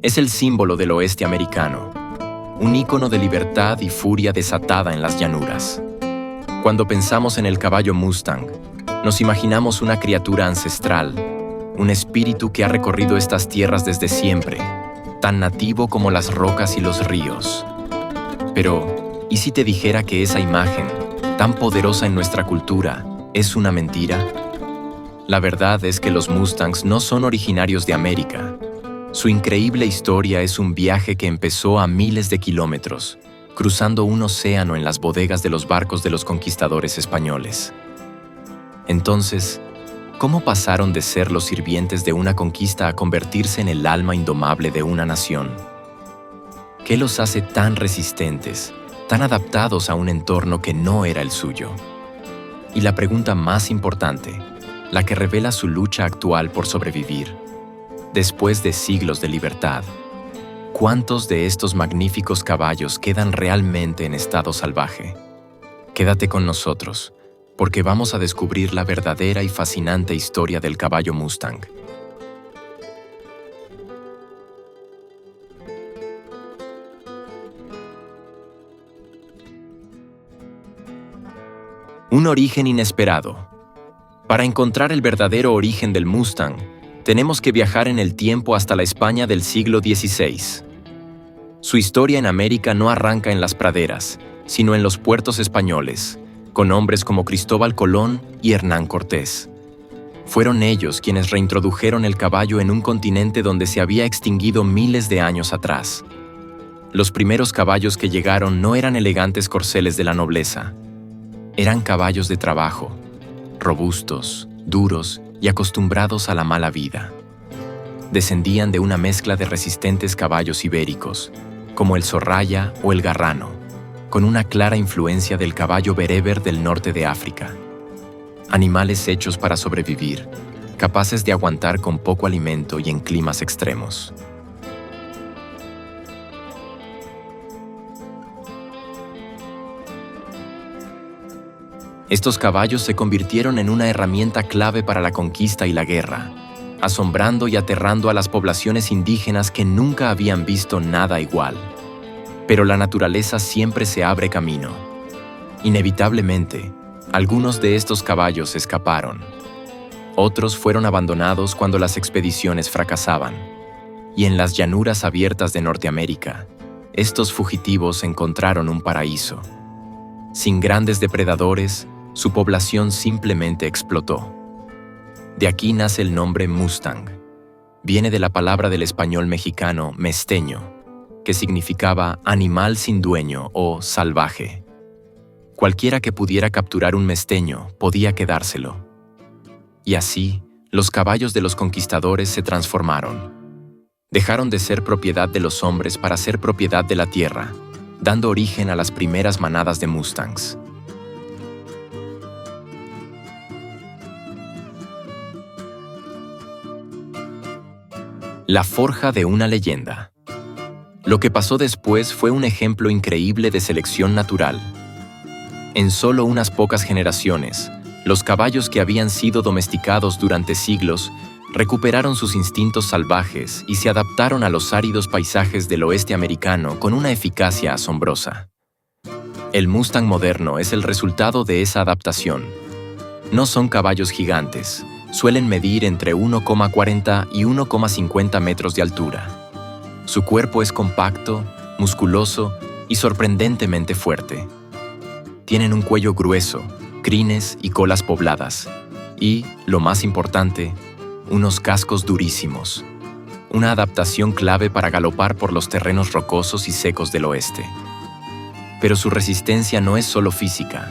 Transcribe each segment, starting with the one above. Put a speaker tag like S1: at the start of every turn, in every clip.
S1: Es el símbolo del oeste americano, un ícono de libertad y furia desatada en las llanuras. Cuando pensamos en el caballo Mustang, nos imaginamos una criatura ancestral, un espíritu que ha recorrido estas tierras desde siempre, tan nativo como las rocas y los ríos. Pero, ¿y si te dijera que esa imagen, tan poderosa en nuestra cultura, es una mentira? La verdad es que los Mustangs no son originarios de América. Su increíble historia es un viaje que empezó a miles de kilómetros, cruzando un océano en las bodegas de los barcos de los conquistadores españoles. Entonces, ¿cómo pasaron de ser los sirvientes de una conquista a convertirse en el alma indomable de una nación? ¿Qué los hace tan resistentes, tan adaptados a un entorno que no era el suyo? Y la pregunta más importante, la que revela su lucha actual por sobrevivir. Después de siglos de libertad, ¿cuántos de estos magníficos caballos quedan realmente en estado salvaje? Quédate con nosotros, porque vamos a descubrir la verdadera y fascinante historia del caballo Mustang. Un origen inesperado. Para encontrar el verdadero origen del Mustang, tenemos que viajar en el tiempo hasta la España del siglo XVI. Su historia en América no arranca en las praderas, sino en los puertos españoles, con hombres como Cristóbal Colón y Hernán Cortés. Fueron ellos quienes reintrodujeron el caballo en un continente donde se había extinguido miles de años atrás. Los primeros caballos que llegaron no eran elegantes corceles de la nobleza. Eran caballos de trabajo, robustos, duros y acostumbrados a la mala vida. Descendían de una mezcla de resistentes caballos ibéricos, como el Zorraya o el Garrano, con una clara influencia del caballo bereber del norte de África. Animales hechos para sobrevivir, capaces de aguantar con poco alimento y en climas extremos. Estos caballos se convirtieron en una herramienta clave para la conquista y la guerra, asombrando y aterrando a las poblaciones indígenas que nunca habían visto nada igual. Pero la naturaleza siempre se abre camino. Inevitablemente, algunos de estos caballos escaparon. Otros fueron abandonados cuando las expediciones fracasaban. Y en las llanuras abiertas de Norteamérica, estos fugitivos encontraron un paraíso. Sin grandes depredadores, su población simplemente explotó. De aquí nace el nombre Mustang. Viene de la palabra del español mexicano mesteño, que significaba animal sin dueño o salvaje. Cualquiera que pudiera capturar un mesteño podía quedárselo. Y así, los caballos de los conquistadores se transformaron. Dejaron de ser propiedad de los hombres para ser propiedad de la tierra, dando origen a las primeras manadas de Mustangs. La forja de una leyenda. Lo que pasó después fue un ejemplo increíble de selección natural. En solo unas pocas generaciones, los caballos que habían sido domesticados durante siglos recuperaron sus instintos salvajes y se adaptaron a los áridos paisajes del oeste americano con una eficacia asombrosa. El Mustang moderno es el resultado de esa adaptación. No son caballos gigantes, suelen medir entre 1,40 y 1,50 metros de altura. Su cuerpo es compacto, musculoso y sorprendentemente fuerte. Tienen un cuello grueso, crines y colas pobladas, y, lo más importante, unos cascos durísimos. Una adaptación clave para galopar por los terrenos rocosos y secos del oeste. Pero su resistencia no es solo física.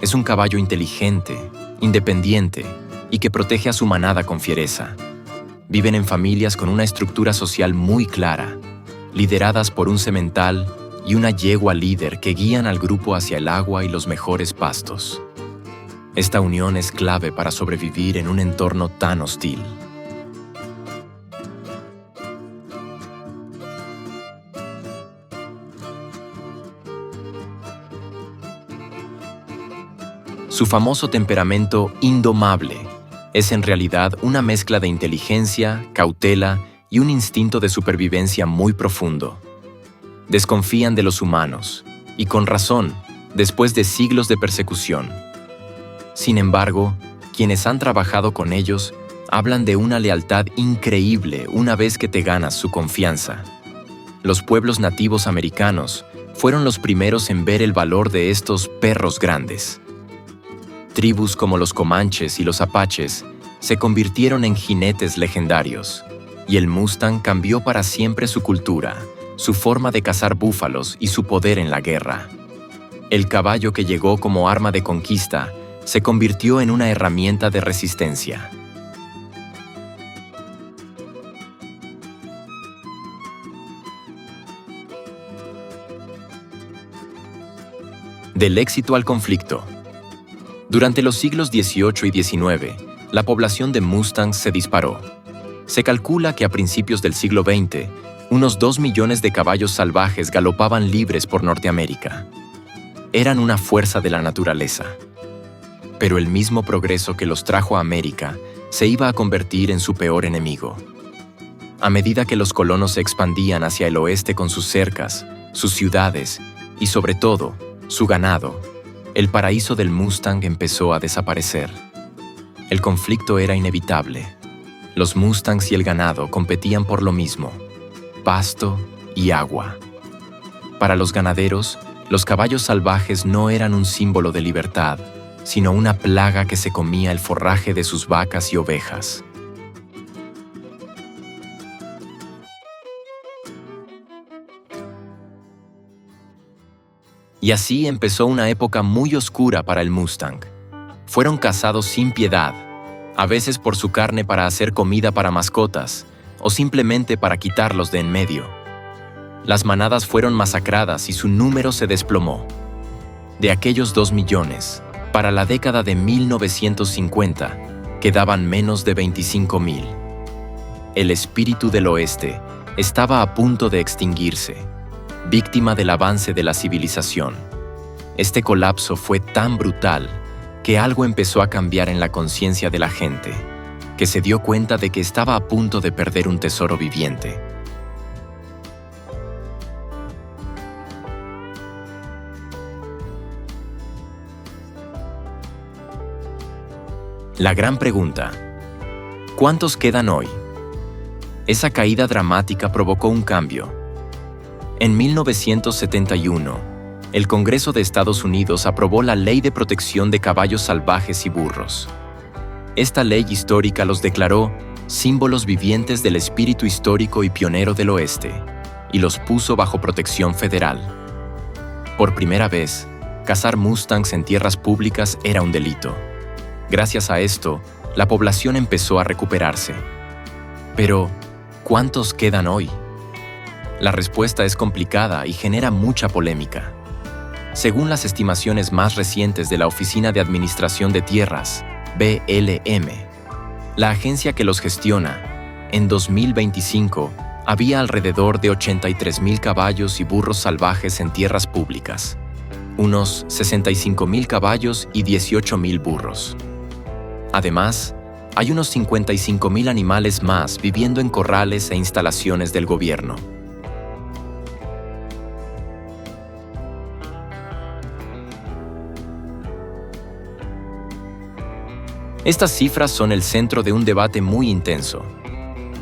S1: Es un caballo inteligente, independiente y que protege a su manada con fiereza. Viven en familias con una estructura social muy clara, lideradas por un semental y una yegua líder que guían al grupo hacia el agua y los mejores pastos. Esta unión es clave para sobrevivir en un entorno tan hostil. Su famoso temperamento indomable es en realidad una mezcla de inteligencia, cautela y un instinto de supervivencia muy profundo. Desconfían de los humanos, y con razón, después de siglos de persecución. Sin embargo, quienes han trabajado con ellos hablan de una lealtad increíble una vez que te ganas su confianza. Los pueblos nativos americanos fueron los primeros en ver el valor de estos perros grandes. Tribus como los comanches y los apaches se convirtieron en jinetes legendarios, y el Mustang cambió para siempre su cultura, su forma de cazar búfalos y su poder en la guerra. El caballo que llegó como arma de conquista se convirtió en una herramienta de resistencia. Del éxito al conflicto. Durante los siglos XVIII y XIX, la población de Mustangs se disparó. Se calcula que a principios del siglo XX, unos 2 millones de caballos salvajes galopaban libres por Norteamérica. Eran una fuerza de la naturaleza. Pero el mismo progreso que los trajo a América se iba a convertir en su peor enemigo. A medida que los colonos se expandían hacia el oeste con sus cercas, sus ciudades y, sobre todo, su ganado, el paraíso del Mustang empezó a desaparecer. El conflicto era inevitable. Los Mustangs y el ganado competían por lo mismo: pasto y agua. Para los ganaderos, los caballos salvajes no eran un símbolo de libertad, sino una plaga que se comía el forraje de sus vacas y ovejas. Y así empezó una época muy oscura para el Mustang. Fueron cazados sin piedad, a veces por su carne para hacer comida para mascotas, o simplemente para quitarlos de en medio. Las manadas fueron masacradas y su número se desplomó. De aquellos 2 millones, para la década de 1950, quedaban menos de 25,000. El espíritu del oeste estaba a punto de extinguirse, víctima del avance de la civilización. Este colapso fue tan brutal que algo empezó a cambiar en la conciencia de la gente, que se dio cuenta de que estaba a punto de perder un tesoro viviente. La gran pregunta: ¿cuántos quedan hoy? Esa caída dramática provocó un cambio. En 1971, el Congreso de Estados Unidos aprobó la Ley de Protección de Caballos Salvajes y Burros. Esta ley histórica los declaró símbolos vivientes del espíritu histórico y pionero del oeste, y los puso bajo protección federal. Por primera vez, cazar Mustangs en tierras públicas era un delito. Gracias a esto, la población empezó a recuperarse. Pero, ¿cuántos quedan hoy? La respuesta es complicada y genera mucha polémica. Según las estimaciones más recientes de la Oficina de Administración de Tierras, BLM, la agencia que los gestiona, en 2025 había alrededor de 83,000 caballos y burros salvajes en tierras públicas, unos 65,000 caballos y 18,000 burros. Además, hay unos 55,000 animales más viviendo en corrales e instalaciones del gobierno. Estas cifras son el centro de un debate muy intenso.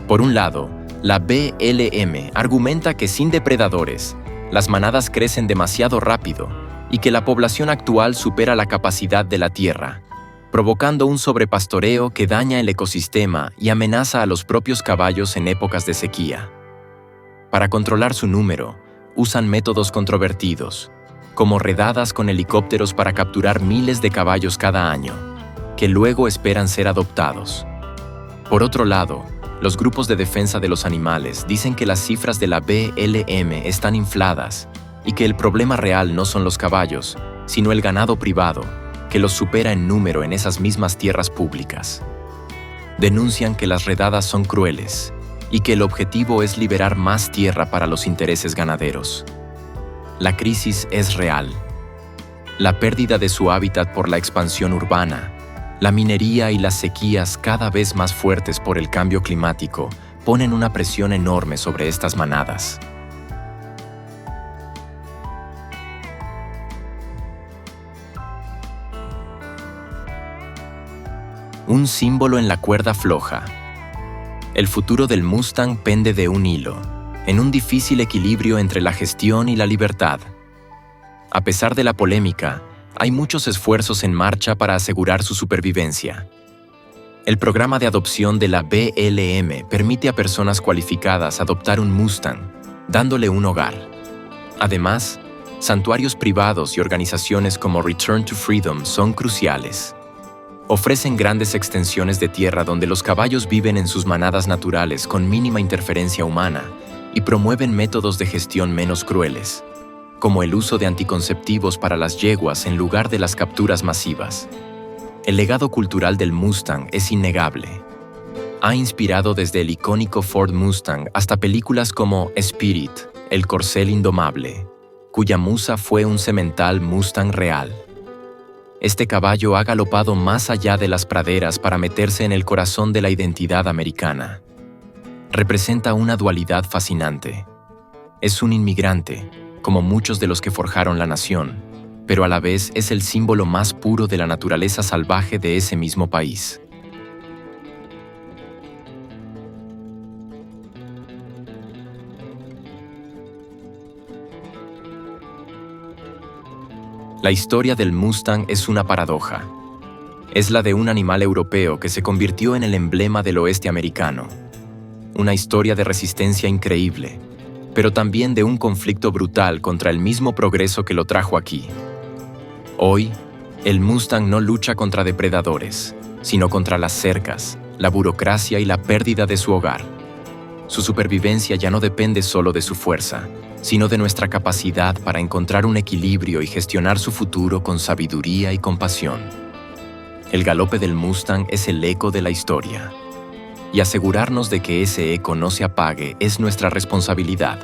S1: Por un lado, la BLM argumenta que sin depredadores, las manadas crecen demasiado rápido y que la población actual supera la capacidad de la tierra, provocando un sobrepastoreo que daña el ecosistema y amenaza a los propios caballos en épocas de sequía. Para controlar su número, usan métodos controvertidos, como redadas con helicópteros para capturar miles de caballos cada año, que luego esperan ser adoptados. Por otro lado, los grupos de defensa de los animales dicen que las cifras de la BLM están infladas y que el problema real no son los caballos, sino el ganado privado, que los supera en número en esas mismas tierras públicas. Denuncian que las redadas son crueles y que el objetivo es liberar más tierra para los intereses ganaderos. La crisis es real. La pérdida de su hábitat por la expansión urbana, la minería y las sequías cada vez más fuertes por el cambio climático ponen una presión enorme sobre estas manadas. Un símbolo en la cuerda floja. El futuro del Mustang pende de un hilo, en un difícil equilibrio entre la gestión y la libertad. A pesar de la polémica, hay muchos esfuerzos en marcha para asegurar su supervivencia. El programa de adopción de la BLM permite a personas cualificadas adoptar un Mustang, dándole un hogar. Además, santuarios privados y organizaciones como Return to Freedom son cruciales. Ofrecen grandes extensiones de tierra donde los caballos viven en sus manadas naturales con mínima interferencia humana y promueven métodos de gestión menos crueles, como el uso de anticonceptivos para las yeguas en lugar de las capturas masivas. El legado cultural del Mustang es innegable. Ha inspirado desde el icónico Ford Mustang hasta películas como Spirit, el corcel indomable, cuya musa fue un semental Mustang real. Este caballo ha galopado más allá de las praderas para meterse en el corazón de la identidad americana. Representa una dualidad fascinante. Es un inmigrante, como muchos de los que forjaron la nación, pero a la vez es el símbolo más puro de la naturaleza salvaje de ese mismo país. La historia del Mustang es una paradoja. Es la de un animal europeo que se convirtió en el emblema del oeste americano. Una historia de resistencia increíble, pero también de un conflicto brutal contra el mismo progreso que lo trajo aquí. Hoy, el Mustang no lucha contra depredadores, sino contra las cercas, la burocracia y la pérdida de su hogar. Su supervivencia ya no depende solo de su fuerza, sino de nuestra capacidad para encontrar un equilibrio y gestionar su futuro con sabiduría y compasión. El galope del Mustang es el eco de la historia, y asegurarnos de que ese eco no se apague es nuestra responsabilidad.